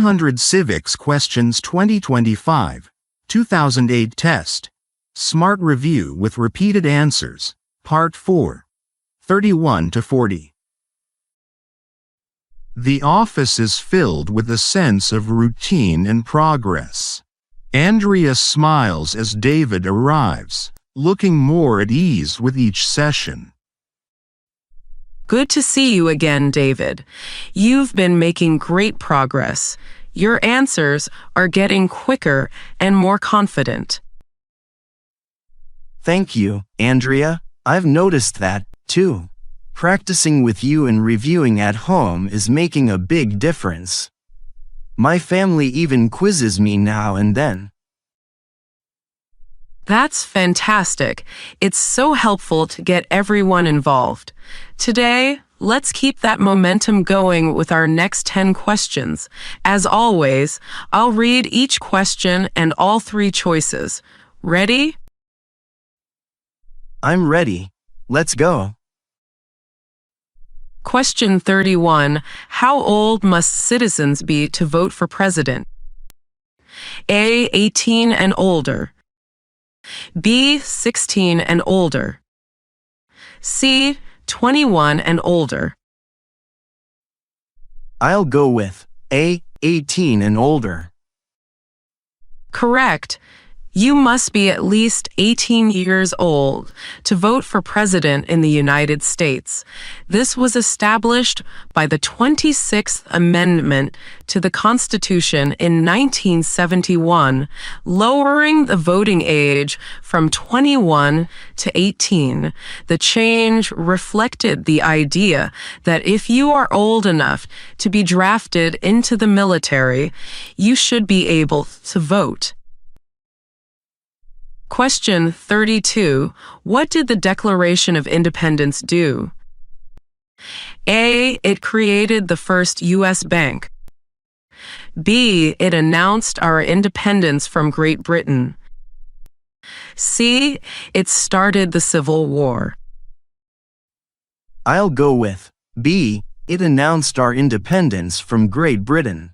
100 Civics Questions 2025, 2008 Test. Smart Review with Repeated Answers, Part 4, 31 to 40. The office is filled with a sense of routine and progress. Andrea smiles as David arrives, looking more at ease with each session. Good to see you again, David. You've been making great progress. Your answers are getting quicker and more confident. Thank you, Andrea. I've noticed that, too. Practicing with you and reviewing at home is making a big difference. My family even quizzes me now and then. That's fantastic. It's so helpful to get everyone involved. Today, let's keep that momentum going with our next 10 questions. As always, I'll read each question and all 3 choices. Ready? I'm ready. Let's go. Question 31. How old must citizens be to vote for president? A. 18 and older. B. 16 and older. C. 21 and older. I'll go with A. 18 and older. Correct. You must be at least 18 years old to vote for president in the United States. This was established by the 26th Amendment to the Constitution in 1971, lowering the voting age from 21 to 18. The change reflected the idea that if you are old enough to be drafted into the military, you should be able to vote. Question 32. What did the Declaration of Independence do? A. It created the first U.S. bank. B. It announced our independence from Great Britain. C. It started the Civil War. I'll go with B. It announced our independence from Great Britain.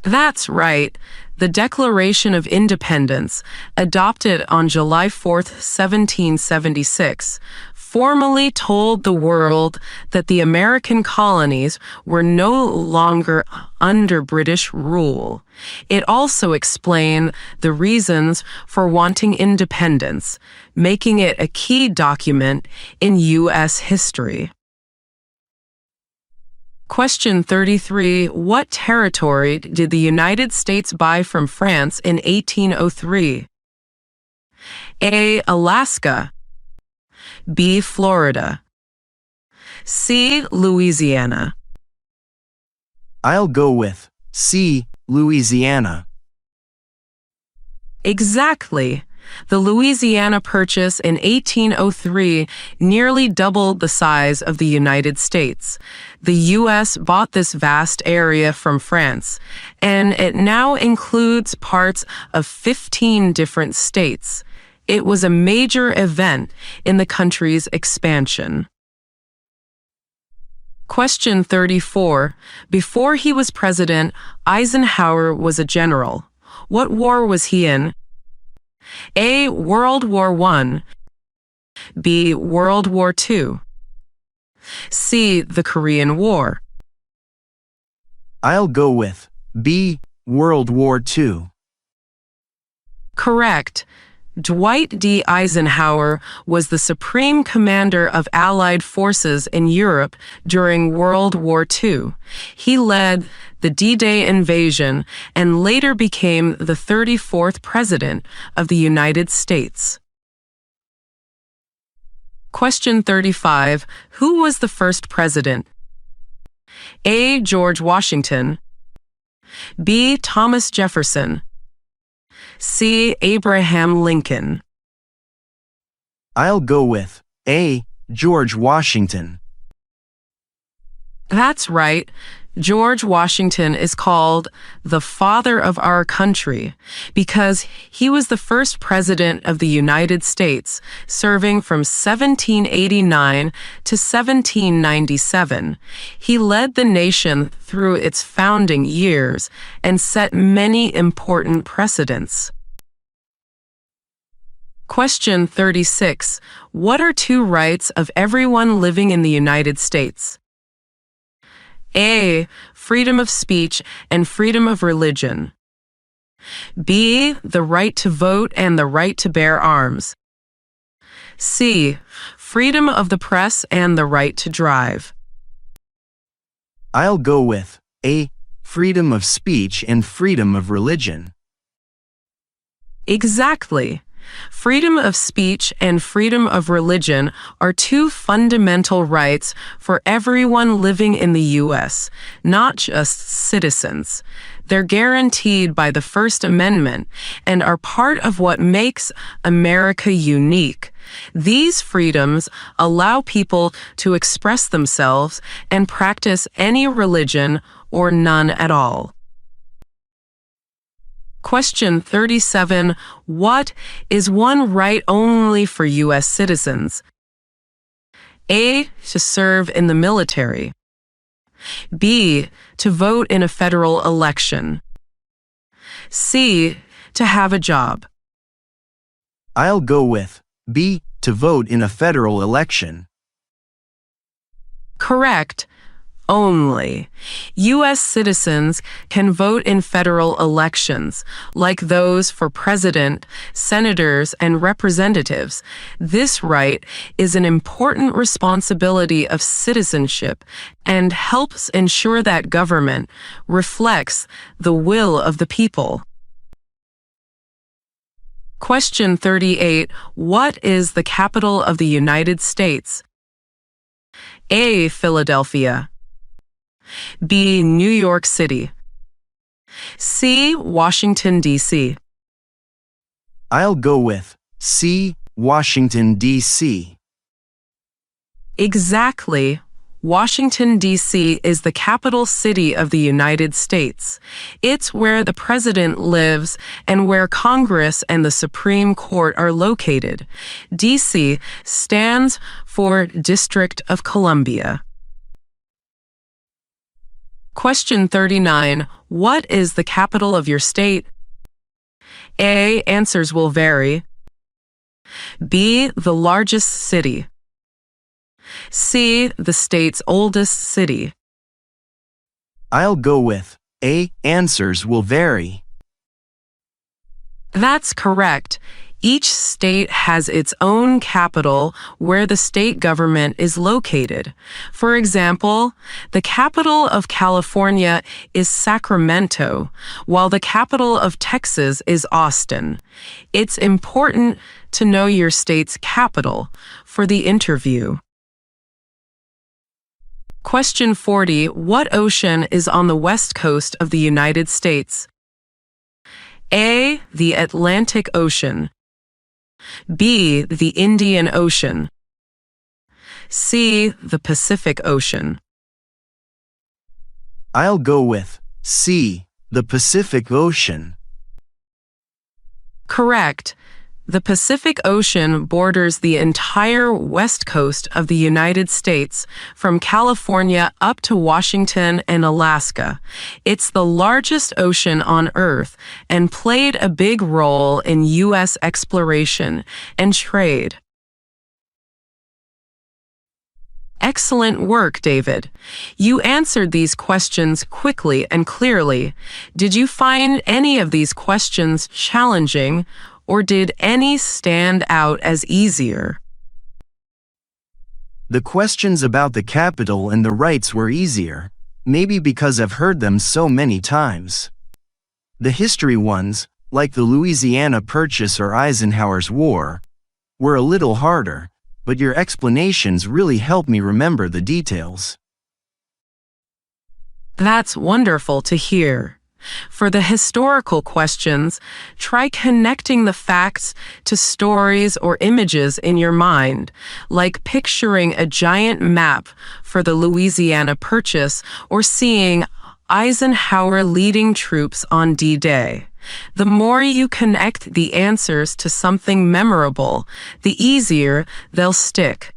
That's right. The Declaration of Independence, adopted on July 4, 1776, formally told the world that the American colonies were no longer under British rule. It also explained the reasons for wanting independence, making it a key document in U.S. history. Question 33. What territory did the United States buy from France in 1803? A. Alaska. B. Florida. C. Louisiana. I'll go with C. Louisiana. Exactly. The Louisiana Purchase in 1803 nearly doubled the size of the United States. The U.S. bought this vast area from France, and it now includes parts of 15 different states. It was a major event in the country's expansion. Question 34. Before he was president, Eisenhower was a general. What war was he in? A. World War I. B. World War II. C. The Korean War. I'll go with B. World War II. Correct. Dwight D. Eisenhower was the supreme commander of Allied forces in Europe during World War II. He led the D-Day invasion and later became the 34th President of the United States. Question 35. Who was the first president? A. George Washington. B. Thomas Jefferson. C. Abraham Lincoln. I'll go with A. George Washington. That's right. George Washington is called the father of our country because he was the first president of the United States, serving from 1789 to 1797. He led the nation through its founding years and set many important precedents. Question 36. What are two rights of everyone living in the United States? A. Freedom of speech and freedom of religion. B. The right to vote and the right to bear arms. C. Freedom of the press and the right to drive. I'll go with A. Freedom of speech and freedom of religion. Exactly. Freedom of speech and freedom of religion are two fundamental rights for everyone living in the U.S., not just citizens. They're guaranteed by the First Amendment and are part of what makes America unique. These freedoms allow people to express themselves and practice any religion or none at all. Question 37. What is one right only for U.S. citizens? A. To serve in the military. B. To vote in a federal election. C. To have a job. I'll go with B. To vote in a federal election. Correct. Only. U.S. citizens can vote in federal elections, like those for president, senators, and representatives. This right is an important responsibility of citizenship and helps ensure that government reflects the will of the people. Question 38. What is the capital of the United States? A. Philadelphia. B. New York City. C. Washington, D.C. I'll go with C. Washington, D.C. Exactly. Washington, D.C. is the capital city of the United States. It's where the president lives and where Congress and the Supreme Court are located. D.C. stands for District of Columbia. Question 39. What is the capital of your state? A. Answers will vary. B. The largest city. C. The state's oldest city. I'll go with A. Answers will vary. That's correct. Each state has its own capital where the state government is located. For example, the capital of California is Sacramento, while the capital of Texas is Austin. It's important to know your state's capital for the interview. Question 40. What ocean is on the west coast of the United States? A. The Atlantic Ocean. B. The Indian Ocean. C. The Pacific Ocean. I'll go with C. The Pacific Ocean. Correct. The Pacific Ocean borders the entire west coast of the United States, from California up to Washington and Alaska. It's the largest ocean on Earth and played a big role in U.S. exploration and trade. Excellent work, David. You answered these questions quickly and clearly. Did you find any of these questions challenging, or did any stand out as easier? The questions about the capital and the rights were easier, maybe because I've heard them so many times. The history ones, like the Louisiana Purchase or Eisenhower's War, were a little harder, but your explanations really helped me remember the details. That's wonderful to hear. For the historical questions, try connecting the facts to stories or images in your mind, like picturing a giant map for the Louisiana Purchase or seeing Eisenhower leading troops on D-Day. The more you connect the answers to something memorable, the easier they'll stick.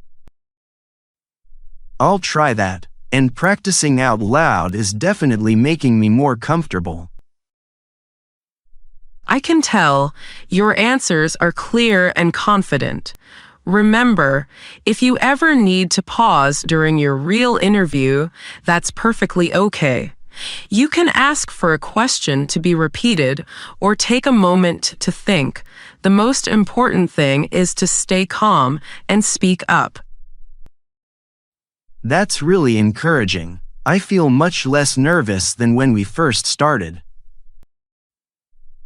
I'll try that, and practicing out loud is definitely making me more comfortable. I can tell your answers are clear and confident. Remember, if you ever need to pause during your real interview, that's perfectly okay. You can ask for a question to be repeated or take a moment to think. The most important thing is to stay calm and speak up. That's really encouraging. I feel much less nervous than when we first started.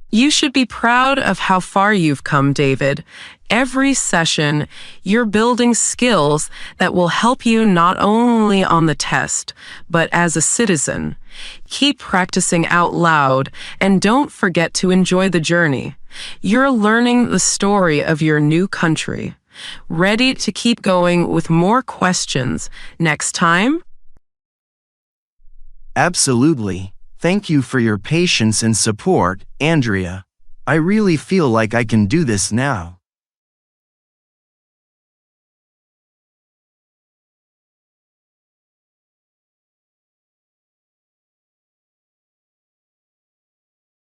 You should be proud of how far you've come, David. Every session, you're building skills that will help you not only on the test, but as a citizen. Keep practicing out loud and don't forget to enjoy the journey. You're learning the story of your new country. Ready to keep going with more questions next time? Absolutely. Thank you for your patience and support, Andrea. I really feel like I can do this now.